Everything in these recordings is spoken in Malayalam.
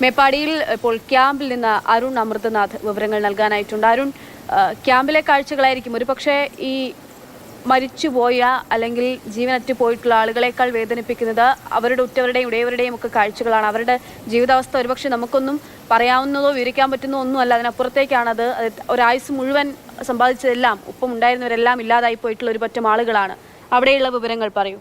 മേപ്പാടിയിൽ ഇപ്പോൾ ക്യാമ്പിൽ നിന്ന് അരുൺ അമൃതനാഥ് വിവരങ്ങൾ നൽകാനായിട്ടുണ്ട്. അരുൺ, ക്യാമ്പിലെ കാഴ്ചകളായിരിക്കും ഒരുപക്ഷെ ഈ മരിച്ചുപോയ അല്ലെങ്കിൽ ജീവനറ്റ് പോയിട്ടുള്ള ആളുകളെക്കാൾ വേദനിപ്പിക്കുന്നത് അവരുടെ ഉറ്റവരുടെയും ഉടയവരുടെയും ഒക്കെ കാഴ്ചകളാണ്. അവരുടെ ജീവിതാവസ്ഥ ഒരുപക്ഷെ നമുക്കൊന്നും പറയാവുന്നതോ വിവരിക്കാൻ പറ്റുന്നതോ ഒന്നുമല്ല. അതിനപ്പുറത്തേക്കാണത്. ഒരായുസ് മുഴുവൻ സമ്പാദിച്ചതെല്ലാം ഒപ്പം ഉണ്ടായിരുന്നവരെല്ലാം ഇല്ലാതായി പോയിട്ടുള്ള ഒരു പറ്റം ആളുകളാണ്. അവിടെയുള്ള വിവരങ്ങൾ പറയൂ.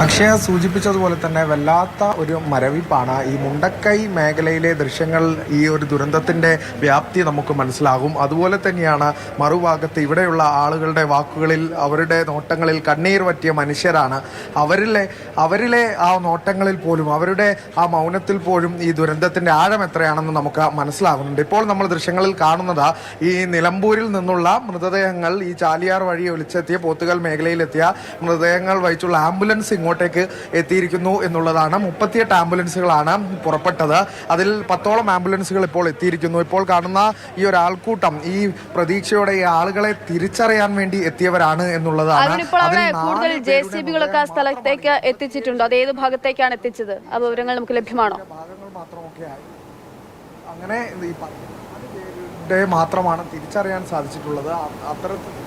അക്ഷയ സൂചിപ്പിച്ചതുപോലെ തന്നെ വല്ലാത്ത ഒരു മരവിപ്പാണ്. ഈ മുണ്ടക്കൈ മേഖലയിലെ ദൃശ്യങ്ങൾ ഈ ഒരു ദുരന്തത്തിൻ്റെ വ്യാപ്തി നമുക്ക് മനസ്സിലാകും. അതുപോലെ തന്നെയാണ് മറുഭാഗത്ത് ഇവിടെയുള്ള ആളുകളുടെ വാക്കുകളിൽ, അവരുടെ നോട്ടങ്ങളിൽ കണ്ണീർ പറ്റിയ മനുഷ്യരാണ്. അവരിലെ ആ നോട്ടങ്ങളിൽ പോലും, അവരുടെ ആ മൗനത്തിൽ പോലും ഈ ദുരന്തത്തിൻ്റെ ആഴം എത്രയാണെന്ന് നമുക്ക് മനസ്സിലാകുന്നുണ്ട്. ഇപ്പോൾ നമ്മൾ ദൃശ്യങ്ങളിൽ കാണുന്നത് ഈ നിലമ്പൂരിൽ നിന്നുള്ള മൃതദേഹങ്ങൾ ഈ ചാലിയാർ വഴി ഒലിച്ചെത്തിയ പോത്തുകൽ മേഖലയിലെത്തിയ മൃതദേഹങ്ങൾ വഹിച്ചുള്ള ആംബുലൻസ് ഇങ്ങോട്ടേക്ക് എത്തിയിരിക്കുന്നു എന്നുള്ളതാണ്. 38 ആംബുലൻസുകളാണ് പുറപ്പെട്ടത്. അതിൽ 10ഓളം ആംബുലൻസുകൾ ഇപ്പോൾ എത്തിയിരിക്കുന്നു. ഇപ്പോൾ കാണുന്ന ഈ ഒരു ആൾക്കൂട്ടം ഈ പ്രതീക്ഷയോടെ ഈ ആളുകളെ തിരിച്ചറിയാൻ വേണ്ടി എത്തിയവരാണ് എന്നുള്ളതാണ്. കൂടുതൽ JCB-കളൊക്കെ ആ സ്ഥലത്തേക്ക് എത്തിച്ചിട്ടുണ്ടോ? അത് ഏത് ഭാഗത്തേക്കാണ് എത്തിച്ചത്? ആ വിവരങ്ങൾ നമുക്ക് ലഭ്യമാണോ? ഭാഗങ്ങൾ മാത്രമൊക്കെ അങ്ങനെ ഈ മാത്രമാണ് തിരിച്ചറിയാൻ സാധിച്ചിട്ടുള്ളത്. അത്തരത്തിൽ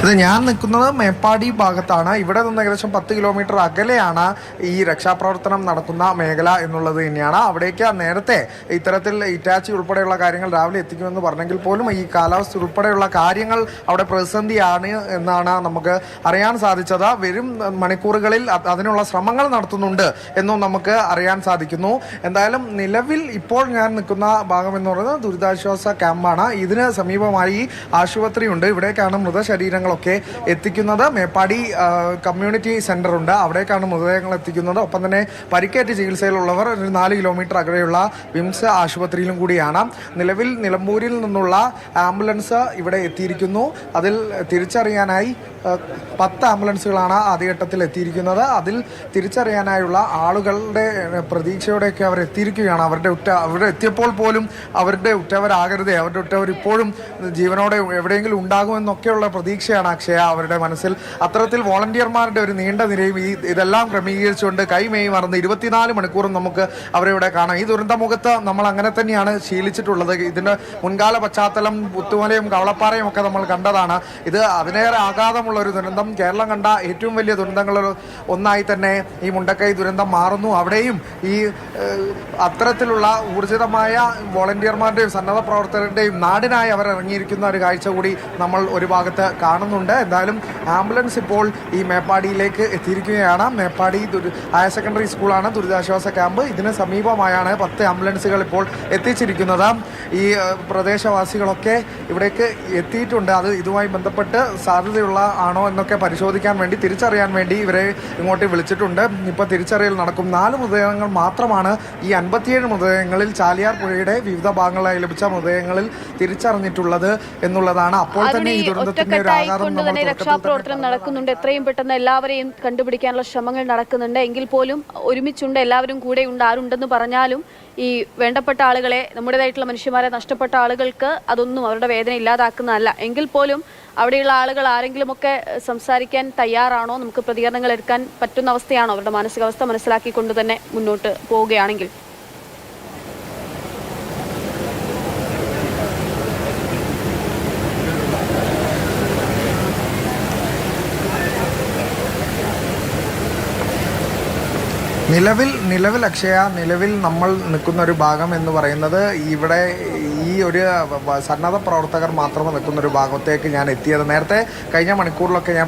ഇത് ഞാൻ നിൽക്കുന്നത് മേപ്പാടി ഭാഗത്താണ്. ഇവിടെ നിന്ന് ഏകദേശം 10 കിലോമീറ്റർ അകലെയാണ് ഈ രക്ഷാപ്രവർത്തനം നടക്കുന്ന മേഖല എന്നുള്ളത് തന്നെയാണ്. അവിടേക്ക് നേരത്തെ ഇത്തരത്തിൽ ഇറ്റാച്ചി ഉൾപ്പെടെയുള്ള കാര്യങ്ങൾ രാവിലെ എത്തിക്കുമെന്ന് പറഞ്ഞെങ്കിൽ പോലും ഈ കാലാവസ്ഥ ഉൾപ്പെടെയുള്ള കാര്യങ്ങൾ അവിടെ പ്രതിസന്ധിയാണ് എന്നാണ് നമുക്ക് അറിയാൻ സാധിച്ചത്. വരും മണിക്കൂറുകളിൽ അതിനുള്ള ശ്രമങ്ങൾ നടത്തുന്നുണ്ട് എന്നും നമുക്ക് അറിയാൻ സാധിക്കുന്നു. എന്തായാലും നിലവിൽ ഇപ്പോൾ ഞാൻ നിൽക്കുന്ന ഭാഗം എന്ന് പറയുന്നത് ദുരിതാശ്വാസ ക്യാമ്പാണ്. ഇതിന് സമീപമായി ആശുപത്രിയുണ്ട്. ഇവിടേക്കാണ് മൃതശരീരങ്ങൾ ഒക്കെ എത്തിക്കുന്നത്. മേപ്പാടി കമ്മ്യൂണിറ്റി സെന്റർ ഉണ്ട്, അവിടേക്കാണ് മൃതദേഹങ്ങൾ എത്തിക്കുന്നത്. ഒപ്പം തന്നെ പരിക്കേറ്റ് ചികിത്സയിലുള്ളവർ ഒരു 4 കിലോമീറ്റർ അകലെയുള്ള വിംസ് ആശുപത്രിയിലും കൂടിയാണ്. നിലവിൽ നിലമ്പൂരിൽ നിന്നുള്ള ആംബുലൻസ് ഇവിടെ എത്തിയിരിക്കുന്നു. അതിൽ തിരിച്ചറിയാനായി 10 ആംബുലൻസുകളാണ് ആദ്യഘട്ടത്തിൽ എത്തിയിരിക്കുന്നത്. അതിൽ തിരിച്ചറിയാനായുള്ള ആളുകളുടെ പ്രതീക്ഷയോടെയൊക്കെ അവർ എത്തിയിരിക്കുകയാണ്. അവിടെ എത്തിയപ്പോൾ പോലും അവരുടെ ഉറ്റവരാകരുതേ, അവരുടെ ഉറ്റവർ ഇപ്പോഴും ജീവനോടെ എവിടെയെങ്കിലും ഉണ്ടാകുമെന്നൊക്കെയുള്ള പ്രതീക്ഷയാണ് അക്ഷയ അവരുടെ മനസ്സിൽ. അത്തരത്തിൽ വോളണ്ടിയർമാരുടെ ഒരു നീണ്ട നിരയും ഇതെല്ലാം ക്രമീകരിച്ചുകൊണ്ട് കൈമേയി മറന്ന് 24 മണിക്കൂറും നമുക്ക് അവരെ ഇവിടെ കാണാം. ഈ ദുരന്തമുഖത്ത് നമ്മൾ അങ്ങനെ തന്നെയാണ് ശീലിച്ചിട്ടുള്ളത്. ഇതിൻ്റെ മുൻകാല പശ്ചാത്തലം പുത്തുമലയും കവളപ്പാറയും ഒക്കെ നമ്മൾ കണ്ടതാണ്. ഇത് അതിനേറെ ആഘാതമുള്ള ഒരു ദുരന്തം, കേരളം കണ്ട ഏറ്റവും വലിയ ദുരന്തങ്ങളിൽ ഒന്നായി തന്നെ ഈ മുണ്ടക്കൈ ദുരന്തം മാറുന്നു. അവിടെയും ഈ അത്തരത്തിലുള്ള ഊർജിതമായ വോളണ്ടിയർമാരുടെയും സന്നദ്ധ പ്രവർത്തകരുടെയും നാടിനായി അവർ ഇറങ്ങിയിരിക്കുന്ന ഒരു കാഴ്ച കൂടി നമ്മൾ ഒരു ഭാഗത്ത് കാണുന്നുണ്ട്. എന്തായാലും ആംബുലൻസ് ഇപ്പോൾ ഈ മേപ്പാടിയിലേക്ക് എത്തിയിരിക്കുകയാണ്. മേപ്പാടി ഹയർ സെക്കൻഡറി സ്കൂളാണ് ദുരിതാശ്വാസ ക്യാമ്പ്. ഇതിന് സമീപമായാണ് 10 ആംബുലൻസുകൾ ഇപ്പോൾ എത്തിച്ചിരിക്കുന്നത്. ഈ പ്രദേശവാസികളൊക്കെ ഇവിടേക്ക് എത്തിയിട്ടുണ്ട്. അത് ഇതുമായി ബന്ധപ്പെട്ട് സാധ്യതയുള്ള ആണോ എന്നൊക്കെ പരിശോധിക്കാൻ വേണ്ടി, തിരിച്ചറിയാൻ വേണ്ടി ഇവരെ ഇങ്ങോട്ട് വിളിച്ചിട്ടുണ്ട്. ഇപ്പോൾ തിരിച്ചറിയൽ നടക്കും. 4 മൃതദേഹങ്ങൾ മാത്രമാണ് ഈ 57 മൃതദേഹങ്ങളിൽ ചാലിയാർ പുഴയുടെ വിവിധ ഭാഗങ്ങളായി ലഭിച്ച മൃതദേഹങ്ങളിൽ തിരിച്ചറിഞ്ഞിട്ടുള്ളത് എന്നുള്ളതാണ്. അപ്പോൾ തന്നെ ഈ ദുരന്തത്തിന്റെ ഒരു ആഘാതം രക്ഷാപ്രവർത്തനം നടക്കുന്നുണ്ട്. എത്രയും പെട്ടെന്ന് എല്ലാവരെയും കണ്ടുപിടിക്കാനുള്ള ശ്രമങ്ങൾ നടക്കുന്നുണ്ട്. എങ്കിൽ പോലും ഒരുമിച്ചുണ്ട്, എല്ലാവരും കൂടെ ഉണ്ട്. ആരുണ്ടെന്ന് പറഞ്ഞാലും ഈ വേണ്ടപ്പെട്ട ആളുകളെ, നമ്മുടേതായിട്ടുള്ള മനുഷ്യന്മാരെ നഷ്ടപ്പെട്ട ആളുകൾക്ക് അതൊന്നും അവരുടെ വേദന ഇല്ലാതാക്കുന്നതല്ല. എങ്കിൽ പോലും അവിടെയുള്ള ആളുകൾ ആരെങ്കിലുമൊക്കെ സംസാരിക്കാൻ തയ്യാറാണോ? നമുക്ക് പ്രതികരണങ്ങൾ എടുക്കാൻ പറ്റുന്ന അവസ്ഥയാണോ? അവരുടെ മാനസികാവസ്ഥ മനസ്സിലാക്കിക്കൊണ്ട് തന്നെ മുന്നോട്ട് പോവുകയാണെങ്കിൽ നിലവിൽ അക്ഷയ, നിലവിൽ നമ്മൾ നിൽക്കുന്ന ഒരു ഭാഗം എന്ന് പറയുന്നത് ഇവിടെ ഈ ഒരു സന്നദ്ധ പ്രവർത്തകർ മാത്രം നിൽക്കുന്ന ഒരു ഭാഗത്തേക്ക് ഞാൻ എത്തിയത്. നേരത്തെ കഴിഞ്ഞ മണിക്കൂറിലൊക്കെ ഞാൻ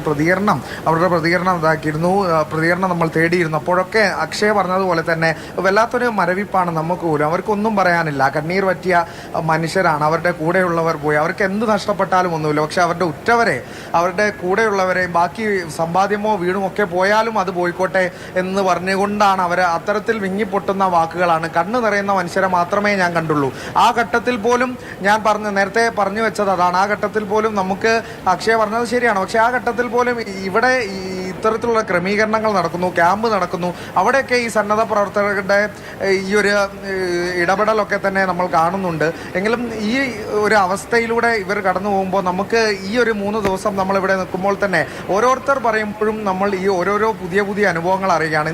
അവരുടെ പ്രതികരണം ഇതാക്കിയിരുന്നു, പ്രതികരണം നമ്മൾ തേടിയിരുന്നു. അപ്പോഴൊക്കെ അക്ഷയ പറഞ്ഞതുപോലെ തന്നെ വല്ലാത്തൊരു മരവിപ്പാണ് നമുക്ക് പോലും. അവർക്കൊന്നും പറയാനില്ല. കണ്ണീർ പറ്റിയ മനുഷ്യരാണ്. അവരുടെ കൂടെയുള്ളവർ പോയി, അവർക്ക് എന്ത് നഷ്ടപ്പെട്ടാലും ഒന്നുമില്ല. പക്ഷെ അവരുടെ ഉറ്റവരെ, അവരുടെ കൂടെയുള്ളവരെ, ബാക്കി സമ്പാദ്യമോ വീടും ഒക്കെ പോയാലും അത് പോയിക്കോട്ടെ എന്ന് പറഞ്ഞുകൊണ്ടാണ് അവർ അത്തരത്തിൽ വിങ്ങിപ്പൊട്ടുന്ന വാക്കുകളാണ്. കണ്ണ് നിറയുന്ന മനുഷ്യരെ മാത്രമേ ഞാൻ കണ്ടുള്ളൂ. ആ ഘട്ടത്തിൽ പോലും പോലും ഞാൻ നേരത്തെ പറഞ്ഞു വെച്ചത് അതാണ്. ആ ഘട്ടത്തിൽ പോലും നമുക്ക് അക്ഷയ പറഞ്ഞത് ശരിയാണ്. പക്ഷേ ആ ഘട്ടത്തിൽ പോലും ഇവിടെ ഇത്തരത്തിലുള്ള ക്രമീകരണങ്ങൾ നടക്കുന്നു, ക്യാമ്പ് നടക്കുന്നു. അവിടെയൊക്കെ ഈ സന്നദ്ധ പ്രവർത്തകരുടെ ഈ ഒരു ഇടപെടലൊക്കെ തന്നെ നമ്മൾ കാണുന്നുണ്ട്. എങ്കിലും ഈ ഒരു അവസ്ഥയിലൂടെ ഇവർ കടന്നു പോകുമ്പോൾ നമുക്ക് ഈ ഒരു 3 ദിവസം നമ്മളിവിടെ നിൽക്കുമ്പോൾ തന്നെ ഓരോരുത്തർ പറയുമ്പോഴും നമ്മൾ ഈ ഓരോരോ പുതിയ അനുഭവങ്ങൾ അറിയുകയാണ്.